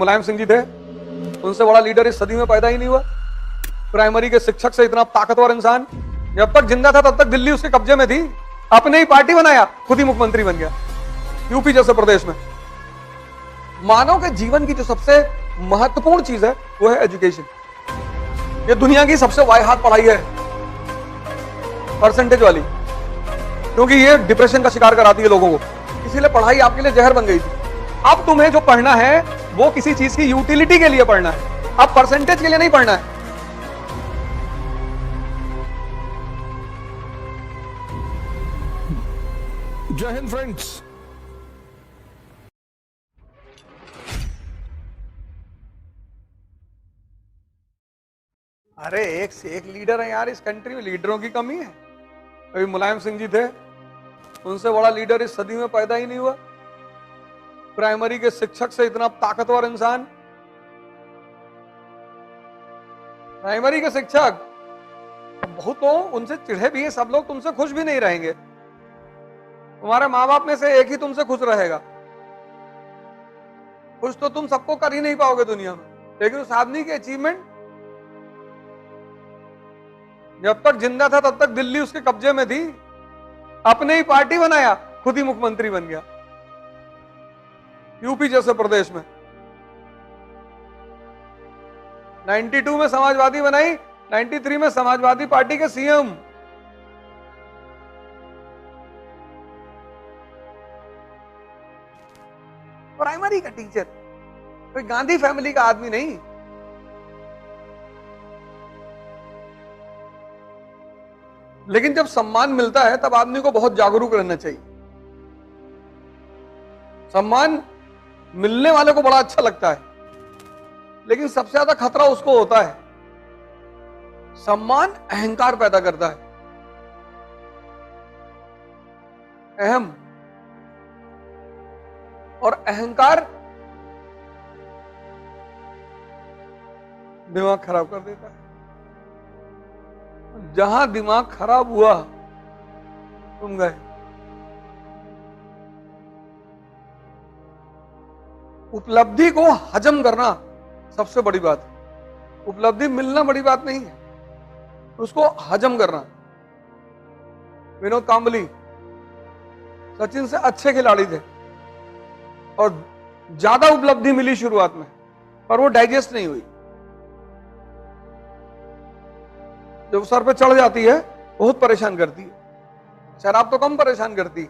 मुलायम सिंह जी थे, उनसे बड़ा लीडर इस सदी में पैदा ही नहीं हुआ। प्राइमरी के शिक्षक से इतना ताकतवर इंसान, जब तक जिंदा था तब तक दिल्ली उसके कब्जे में थी, अपने ही पार्टी बनाया, खुद ही मुख्यमंत्री बन गया यूपी जैसे प्रदेश में। मानव के जीवन की जो सबसे महत्वपूर्ण चीज है वो है एजुकेशन। ये दुनिया की सबसे वाहियात पढ़ाई है, परसेंटेज वाली, क्योंकि ये डिप्रेशन का शिकार कराती है लोगों को, इसीलिए पढ़ाई आपके लिए जहर बन गई थी। अब तुम्हें जो पढ़ना है वो किसी चीज की यूटिलिटी के लिए पढ़ना है, अब परसेंटेज के लिए नहीं पढ़ना है। जय हिंद फ्रेंड्स। अरे एक से एक लीडर है यार, इस कंट्री में लीडरों की कमी है। अभी मुलायम सिंह जी थे, उनसे बड़ा लीडर इस सदी में पैदा ही नहीं हुआ। प्राइमरी के शिक्षक से इतना ताकतवर इंसान, प्राइमरी के शिक्षक, बहुत तो उनसे चिढ़े भी है सब लोग, तुमसे खुश भी नहीं रहेंगे। तुम्हारे माँ बाप में से एक ही तुमसे खुश रहेगा। खुश तो तुम सबको कर ही नहीं पाओगे दुनिया में, लेकिन उस आदमी की अचीवमेंट, जब तक जिंदा था तब तक दिल्ली उसके कब्जे में थी, अपने ही पार्टी बनाया, खुद ही मुख्यमंत्री बन गया यूपी जैसे प्रदेश में। 92 में समाजवादी बनाई, 93 में समाजवादी पार्टी के सीएम। प्राइमरी का टीचर, कोई गांधी फैमिली का आदमी नहीं। लेकिन जब सम्मान मिलता है तब आदमी को बहुत जागरूक रहना चाहिए। सम्मान मिलने वाले को बड़ा अच्छा लगता है, लेकिन सबसे ज्यादा खतरा उसको होता है। सम्मान अहंकार पैदा करता है, अहम, और अहंकार दिमाग खराब कर देता है। जहां दिमाग खराब हुआ तुम गए। उपलब्धि को हजम करना सबसे बड़ी बात है। उपलब्धि मिलना बड़ी बात नहीं है, उसको हजम करना। विनोद कांबली सचिन से अच्छे खिलाड़ी थे और ज्यादा उपलब्धि मिली शुरुआत में, पर वो डाइजेस्ट नहीं हुई। जब सर पे चढ़ जाती है बहुत परेशान करती है। शराब तो कम परेशान करती,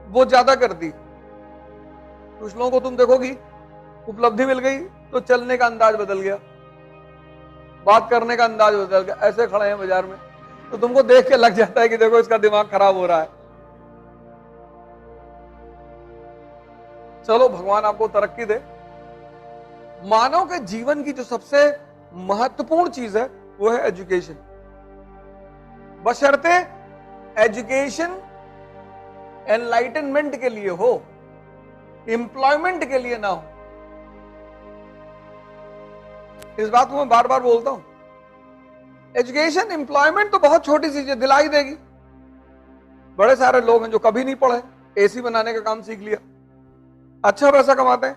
वो ज्यादा करती। कुछ लोगों को तुम देखोगी, उपलब्धि मिल गई तो चलने का अंदाज बदल गया, बात करने का अंदाज बदल गया। ऐसे खड़े हैं बाजार में तो तुमको देख के लग जाता है कि देखो इसका दिमाग खराब हो रहा है। चलो भगवान आपको तरक्की दे। मानव के जीवन की जो सबसे महत्वपूर्ण चीज है वो है एजुकेशन। बशर्ते एजुकेशन एनलाइटनमेंट के लिए हो, एम्प्लॉयमेंट के लिए ना हो। इस बात को मैं बार बार बोलता हूं। एजुकेशन, एम्प्लॉयमेंट तो बहुत छोटी चीज है, दिलाई देगी। बड़े सारे लोग हैं जो कभी नहीं पढ़े, एसी बनाने का काम सीख लिया, अच्छा पैसा कमाते हैं।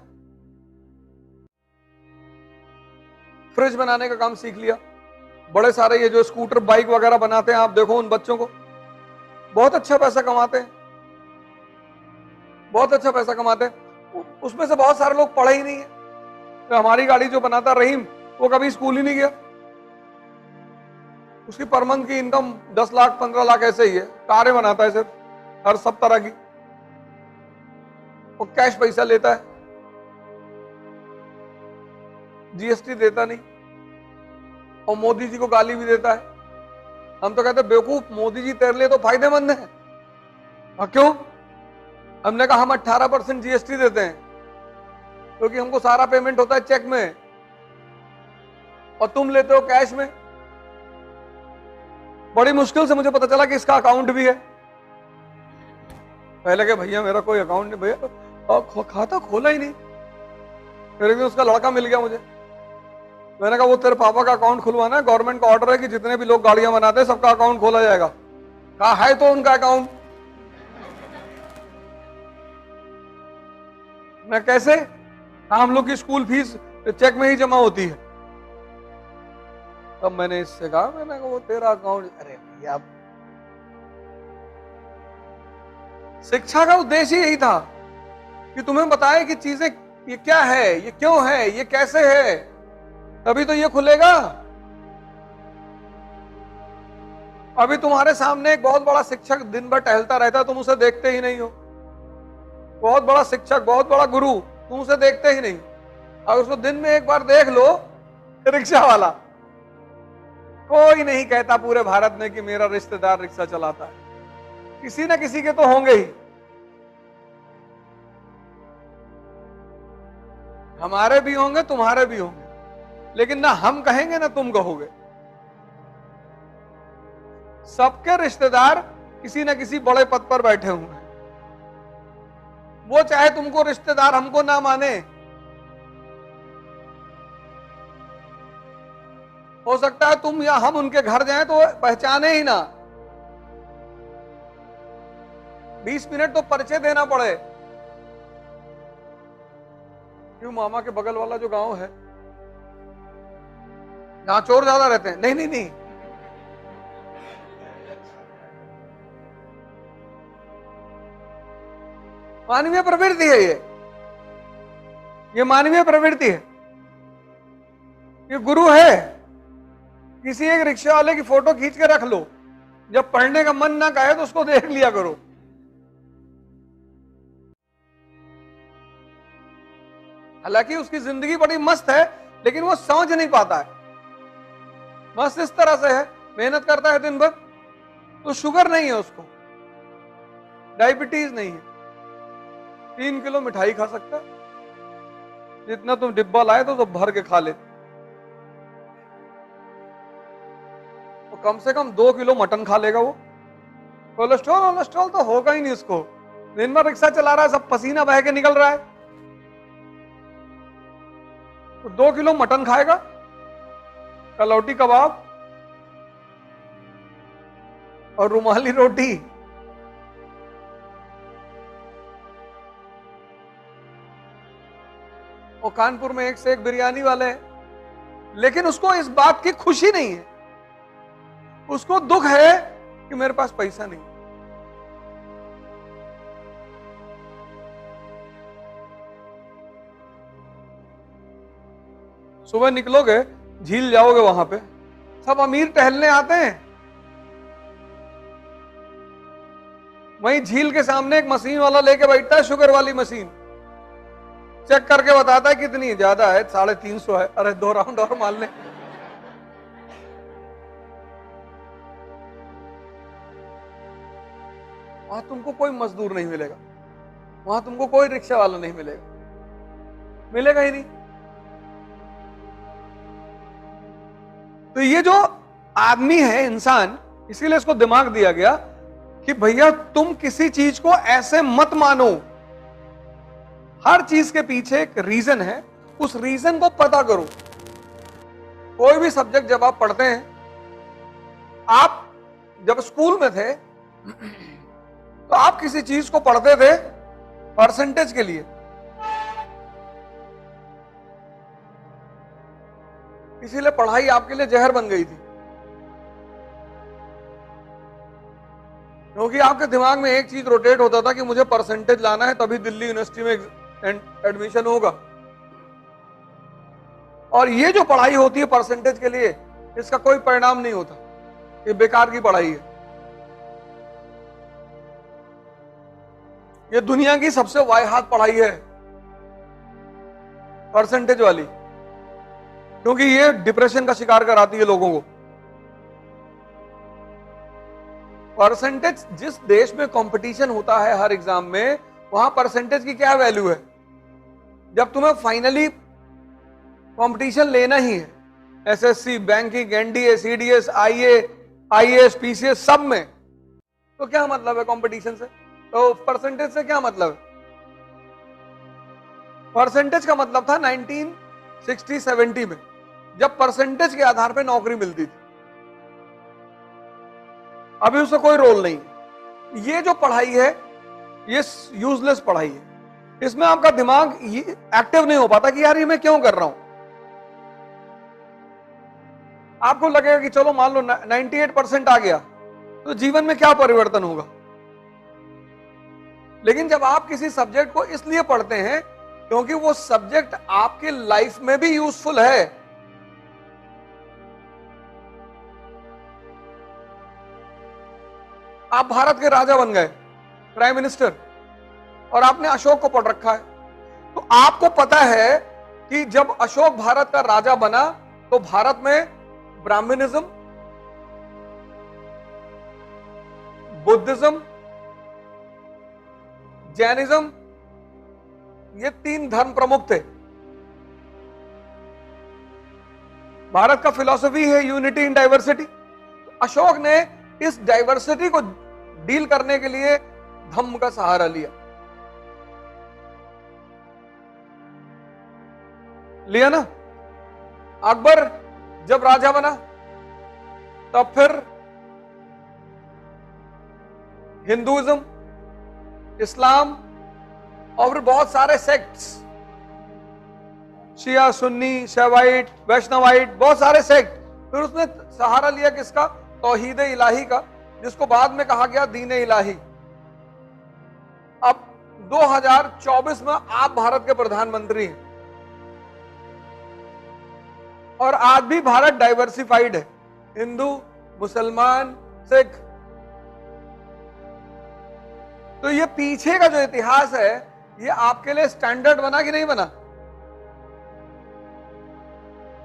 फ्रिज बनाने का काम सीख लिया। बड़े सारे ये जो स्कूटर बाइक वगैरह बनाते हैं, आप देखो उन बच्चों को, बहुत अच्छा पैसा कमाते हैं, बहुत अच्छा पैसा कमाते हैं। उसमें से बहुत सारे लोग पढ़े ही नहीं है। तो हमारी गाड़ी जो बनाता रहीम, वो कभी स्कूल ही नहीं गया। उसकी पर मंथ की इनकम 10 लाख 15 लाख ऐसे ही है। कारें बनाता है सिर्फ, हर सब तरह की, वो कैश पैसा लेता है, जीएसटी देता नहीं, और मोदी जी को गाली भी देता है। हम तो कहते हैं बेवकूफ, मोदी जी तेरे लिए तो फायदेमंद है। और क्यों? हमने कहा हम 18% जीएसटी देते हैं क्योंकि हमको सारा पेमेंट होता है चेक में, और तुम लेते हो कैश में। बड़ी मुश्किल से मुझे पता चला कि इसका अकाउंट भी है। पहले के भैया मेरा कोई अकाउंट नहीं, भैया खाता खोला ही नहीं। फिर भी उसका लड़का मिल गया मुझे। मैंने कहा वो तेरे पापा का अकाउंट खुलवाना है, गवर्नमेंट का ऑर्डर है कि जितने भी लोग गाड़ियां बनाते हैं सबका अकाउंट खोला जाएगा। कहा है तो उनका अकाउंट। मैं कैसे? हम लोग की स्कूल फीस चेक में ही जमा होती है। तब मैंने इससे कहा, मैंने कहा वो तेरा अकाउंट, अरे भैया शिक्षा का उद्देश्य यही था कि तुम्हें बताए कि चीजें ये क्या है, ये क्यों है, ये कैसे है, तभी तो ये खुलेगा। अभी तुम्हारे सामने एक बहुत बड़ा शिक्षक दिन भर टहलता रहता है, तुम उसे देखते ही नहीं हो। बहुत बड़ा शिक्षक, बहुत बड़ा गुरु, तुम उसे देखते ही नहीं। और उसको दिन में एक बार देख लो, रिक्शा वाला, कोई नहीं कहता पूरे भारत में कि मेरा रिश्तेदार रिक्शा चलाता है, किसी न किसी के तो होंगे ही। हमारे भी होंगे, तुम्हारे भी होंगे, लेकिन ना हम कहेंगे ना तुम कहोगे। सबके रिश्तेदार किसी न किसी बड़े पद पर बैठे हुए हैं। वो चाहे तुमको रिश्तेदार हमको ना माने, हो सकता है तुम या हम उनके घर जाएं तो पहचाने ही ना। 20 मिनट तो परिचय देना पड़े। क्यों, मामा के बगल वाला जो गांव है जहां चोर ज्यादा रहते हैं? नहीं नहीं नहीं, मानवीय प्रवृत्ति है ये मानवीय प्रवृत्ति है। ये गुरु है। किसी एक रिक्शा वाले की फोटो खींच के रख लो, जब पढ़ने का मन ना कहे तो उसको देख लिया करो। हालांकि उसकी जिंदगी बड़ी मस्त है, लेकिन वो समझ नहीं पाता है। मस्त इस तरह से है, मेहनत करता है दिन भर, तो शुगर नहीं है उसको, डायबिटीज नहीं है, 3 किलो मिठाई खा सकता है, जितना तुम डिब्बा लाए तो सब भर के खा लेते। तो कम से कम 2 किलो मटन खा लेगा वो। कोलेस्ट्रॉल तो होगा ही नहीं उसको। दिन भर रिक्शा चला रहा है, सब पसीना बह के निकल रहा है, तो 2 किलो मटन खाएगा, कलौटी कबाब और रुमाली रोटी। और कानपुर में एक से एक बिरयानी वाले हैं, लेकिन उसको इस बात की खुशी नहीं है, उसको दुख है कि मेरे पास पैसा नहीं। सुबह निकलोगे, झील जाओगे, वहां पे सब अमीर टहलने आते हैं। वहीं झील के सामने एक मशीन वाला लेके बैठता है, शुगर वाली मशीन, चेक करके बताता है कितनी है, ज्यादा है 350 है, अरे 2 राउंड और मार ले। वहां तुमको कोई मजदूर नहीं मिलेगा, वहां तुमको कोई रिक्शा वाला नहीं मिलेगा, मिलेगा ही नहीं। तो ये जो आदमी है, इंसान, इसीलिए इसको दिमाग दिया गया कि भैया तुम किसी चीज को ऐसे मत मानो, हर चीज के पीछे एक रीजन है, उस रीजन को पता करो। कोई भी सब्जेक्ट जब आप पढ़ते हैं, आप जब स्कूल में थे तो आप किसी चीज को पढ़ते थे परसेंटेज के लिए, इसीलिए पढ़ाई आपके लिए जहर बन गई थी, क्योंकि आपके दिमाग में एक चीज रोटेट होता था कि मुझे परसेंटेज लाना है, तभी दिल्ली यूनिवर्सिटी में एडमिशन होगा। और ये जो पढ़ाई होती है परसेंटेज के लिए, इसका कोई परिणाम नहीं होता, ये बेकार की पढ़ाई है। ये दुनिया की सबसे वाहियात पढ़ाई है परसेंटेज वाली, क्योंकि ये डिप्रेशन का शिकार कराती है लोगों को। परसेंटेज, जिस देश में कंपटीशन होता है हर एग्जाम में, वहां परसेंटेज की क्या वैल्यू है? जब तुम्हें फाइनली कंपटीशन लेना ही है, SSC, banking, NDA, CDS, IAS, PCS, सब में, तो क्या मतलब है कंपटीशन से? तो परसेंटेज से क्या मतलब है? परसेंटेज का मतलब था 1960-70 में, जब परसेंटेज के आधार पर नौकरी मिलती थी। अभी उसका कोई रोल नहीं। ये जो पढ़ाई है, ये यूजलेस पढ़ाई है। इसमें आपका दिमाग ये एक्टिव नहीं हो पाता कि यार ये मैं क्यों कर रहा हूं। आपको लगेगा कि चलो मान लो 98% आ गया तो जीवन में क्या परिवर्तन होगा। लेकिन जब आप किसी सब्जेक्ट को इसलिए पढ़ते हैं क्योंकि वो सब्जेक्ट आपके लाइफ में भी यूजफुल है। आप भारत के राजा बन गए, प्राइम मिनिस्टर, और आपने अशोक को पढ़ रखा है, तो आपको पता है कि जब अशोक भारत का राजा बना तो भारत में ब्राह्मणिज्म, बुद्धिज्म, जैनिज्म, ये 3 धर्म प्रमुख थे। भारत का फिलॉसफी है यूनिटी इन डाइवर्सिटी। अशोक ने इस डाइवर्सिटी को डील करने के लिए धम्म का सहारा लिया ना। अकबर जब राजा बना तब फिर हिंदुइज्म, इस्लाम और फिर बहुत सारे सेक्ट्स, शिया, सुन्नी, शैवाइट, वैष्णवाइट, बहुत सारे सेक्ट, फिर उसने सहारा लिया किसका? तौहीद इलाही का, जिसको बाद में कहा गया दीन इलाही। अब 2024 में आप भारत के प्रधानमंत्री हैं और आज भी भारत डाइवर्सिफाइड है, हिंदू, मुसलमान, सिख। तो ये पीछे का जो इतिहास है ये आपके लिए स्टैंडर्ड बना कि नहीं बना?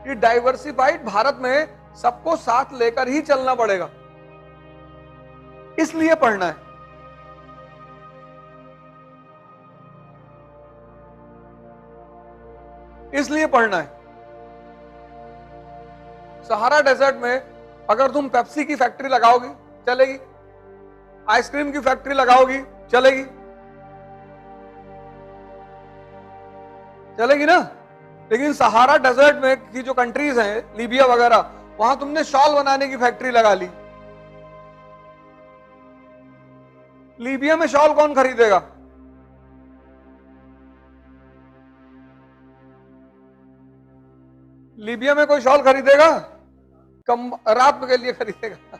कि डाइवर्सिफाइड भारत में सबको साथ लेकर ही चलना पड़ेगा, इसलिए पढ़ना है। इसलिए पढ़ना है। सहारा डेजर्ट में अगर तुम पेप्सी की फैक्ट्री लगाओगी चलेगी, आइसक्रीम की फैक्ट्री लगाओगी चलेगी, चलेगी ना। लेकिन सहारा डेजर्ट में की जो कंट्रीज हैं, लीबिया वगैरह, वहां तुमने शॉल बनाने की फैक्ट्री लगा ली। लीबिया में शॉल कौन खरीदेगा? लीबिया में कोई शॉल खरीदेगा? कम रात के लिए खरीदेगा।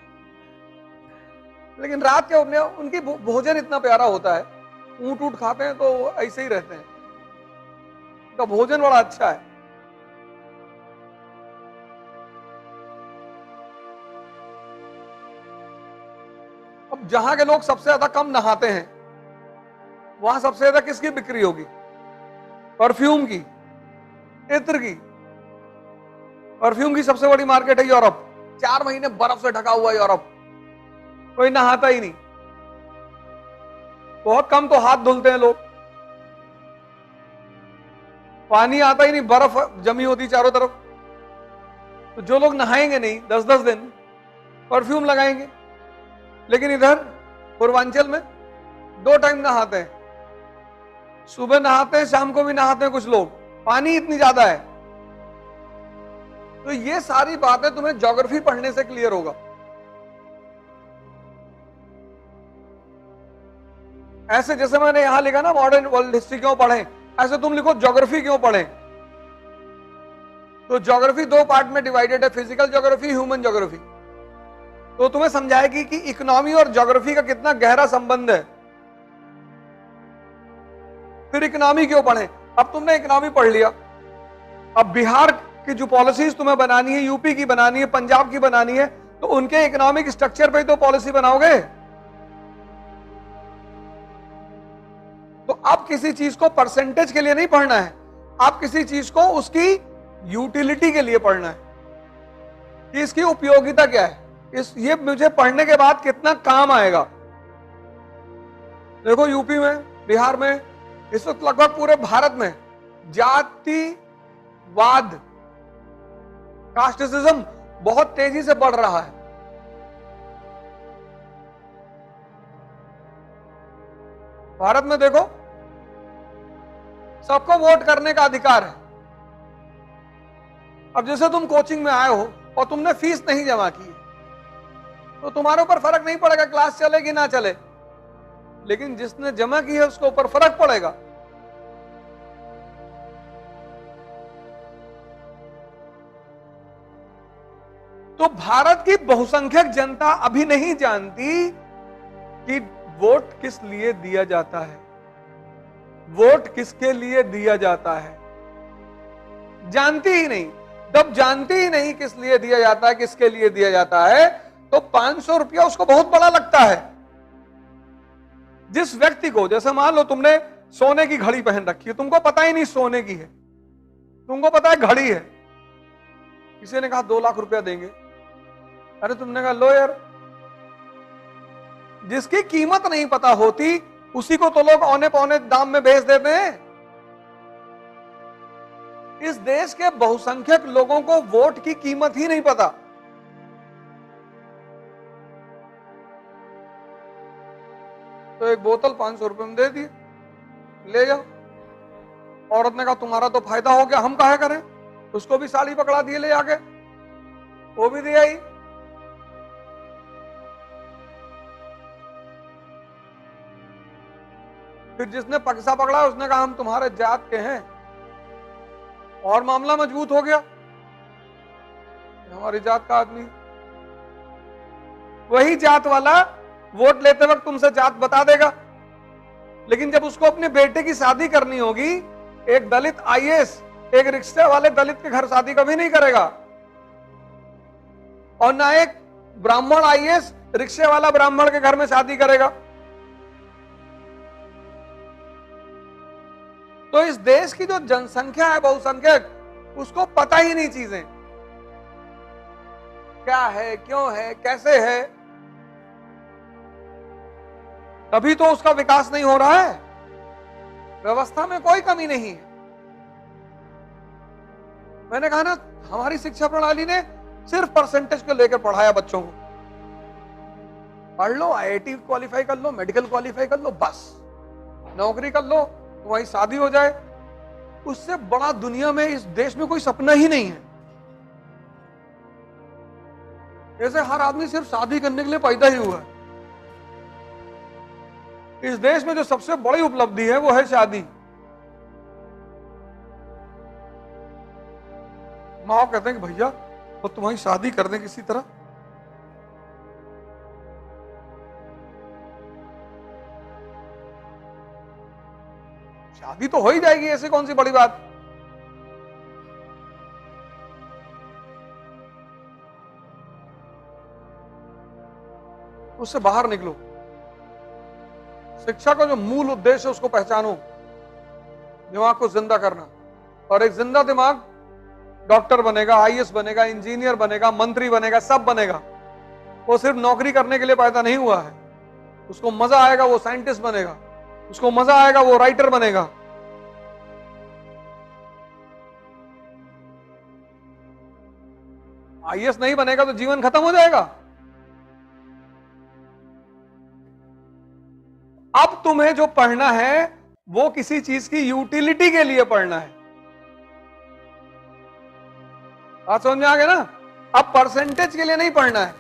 लेकिन रात के उनकी भोजन इतना प्यारा होता है, ऊंट ऊंट खाते हैं तो ऐसे ही रहते हैं, उनका भोजन बड़ा अच्छा है। अब जहां के लोग सबसे ज्यादा कम नहाते हैं वहां सबसे ज्यादा किसकी बिक्री होगी? परफ्यूम की, इत्र की। परफ्यूम की सबसे बड़ी मार्केट है यूरोप। 4 महीने बर्फ से ढका हुआ यूरोप, कोई नहाता ही नहीं, बहुत कम तो हाथ धुलते हैं लोग, पानी आता ही नहीं, बर्फ जमी होती चारों तरफ। तो जो लोग नहाएंगे नहीं 10-10 दिन, परफ्यूम लगाएंगे। लेकिन इधर पूर्वांचल में 2 टाइम नहाते हैं, सुबह नहाते हैं, शाम को भी नहाते हैं कुछ लोग, पानी इतनी ज्यादा है। तो ये सारी बातें तुम्हें ज्योग्राफी पढ़ने से क्लियर होगा। ऐसे जैसे मैंने यहां लिखा ना मॉडर्न वर्ल्ड हिस्ट्री क्यों पढ़ें, ऐसे तुम लिखो ज्योग्राफी क्यों पढ़ें। तो ज्योग्राफी 2 पार्ट में डिवाइडेड है, फिजिकल ज्योग्राफी, ह्यूमन ज्योग्राफी। तो तुम्हें समझाएगी कि इकोनॉमी और ज्योग्राफी का कितना गहरा संबंध है। फिर इकोनॉमी क्यों पढ़ें? अब तुमने इकोनॉमी पढ़ लिया, अब बिहार की जो पॉलिसीज तुम्हें बनानी है, यूपी की बनानी है, पंजाब की बनानी है, तो उनके इकोनॉमिक स्ट्रक्चर पे तो पॉलिसी बनाओगे। तो अब किसी चीज को परसेंटेज के लिए नहीं पढ़ना है, आप किसी चीज को उसकी यूटिलिटी के लिए पढ़ना है कि इसकी उपयोगिता क्या है, ये मुझे पढ़ने के बाद कितना काम आएगा। देखो यूपी में, बिहार में, इस वक्त लगभग पूरे भारत में जातिवाद, कास्टिज्म बहुत तेजी से बढ़ रहा है। भारत में देखो सबको वोट करने का अधिकार है। अब जैसे तुम कोचिंग में आए हो और तुमने फीस नहीं जमा की तो तुम्हारे ऊपर फर्क नहीं पड़ेगा क्लास चले कि ना चले, लेकिन जिसने जमा की है उसके ऊपर फर्क पड़ेगा। तो भारत की बहुसंख्यक जनता अभी नहीं जानती कि वोट किस लिए दिया जाता है, वोट किसके लिए दिया जाता है, जानती ही नहीं। जब जानती ही नहीं किस लिए दिया जाता है, किसके लिए दिया जाता है, तो 500 रुपया उसको बहुत बड़ा लगता है। जिस व्यक्ति को, जैसे मान लो तुमने सोने की घड़ी पहन रखी है, तुमको पता ही नहीं सोने की है, तुमको पता है घड़ी है, किसी ने कहा 2 लाख रुपया देंगे, अरे तुमने कहा लो यार। जिसकी कीमत नहीं पता होती उसी को तो लोग औने पौने दाम में बेच देते हैं। इस देश के बहुसंख्यक लोगों को वोट की कीमत ही नहीं पता। तो एक बोतल 500 रुपए में दे दी, ले जाओ। औरत ने कहा तुम्हारा तो फायदा हो गया, हम काहे करें। उसको भी साड़ी पकड़ा दिए ले जाके, वो भी दे आई। फिर जिसने पक्सा पकड़ा उसने कहा हम तुम्हारे जात के हैं, और मामला मजबूत हो गया, हमारी जात का आदमी। वही जात वाला वोट लेते वक्त तुमसे जात बता देगा, लेकिन जब उसको अपने बेटे की शादी करनी होगी, एक दलित आईएएस एक रिक्शा वाले दलित के घर शादी कभी नहीं करेगा, और ना एक ब्राह्मण आईएएस रिक्शे वाला ब्राह्मण के घर में शादी करेगा। तो इस देश की जो जनसंख्या है बहुसंख्यक, उसको पता ही नहीं चीजें क्या है, क्यों है, कैसे है, तभी तो उसका विकास नहीं हो रहा है। व्यवस्था में कोई कमी नहीं है। मैंने कहा ना, हमारी शिक्षा प्रणाली ने सिर्फ परसेंटेज को लेकर पढ़ाया बच्चों को। पढ़ लो, आईआईटी क्वालिफाई कर लो, मेडिकल क्वालिफाई कर लो, बस नौकरी कर लो, तुम्हारी शादी हो जाए। उससे बड़ा दुनिया में इस देश में कोई सपना ही नहीं है। ऐसे हर आदमी सिर्फ शादी करने के लिए पैदा ही हुआ है। इस देश में जो सबसे बड़ी उपलब्धि है वो है शादी। माँ बाप कहते हैं कि भैया तो तुम्हारी शादी कर दें किसी तरह। शादी तो हो ही जाएगी, ऐसी कौन सी बड़ी बात। उससे बाहर निकलो। शिक्षा का जो मूल उद्देश्य है उसको पहचानो, दिमाग को जिंदा करना। और एक जिंदा दिमाग डॉक्टर बनेगा, आईएएस बनेगा, इंजीनियर बनेगा, मंत्री बनेगा, सब बनेगा। वो सिर्फ नौकरी करने के लिए पैदा नहीं हुआ है। उसको मजा आएगा वो साइंटिस्ट बनेगा, उसको मजा आएगा वो राइटर बनेगा। आईएएस नहीं बनेगा तो जीवन खत्म हो जाएगा। अब तुम्हें जो पढ़ना है वो किसी चीज की यूटिलिटी के लिए पढ़ना है। बात समझ में आ गया ना। अब परसेंटेज के लिए नहीं पढ़ना है।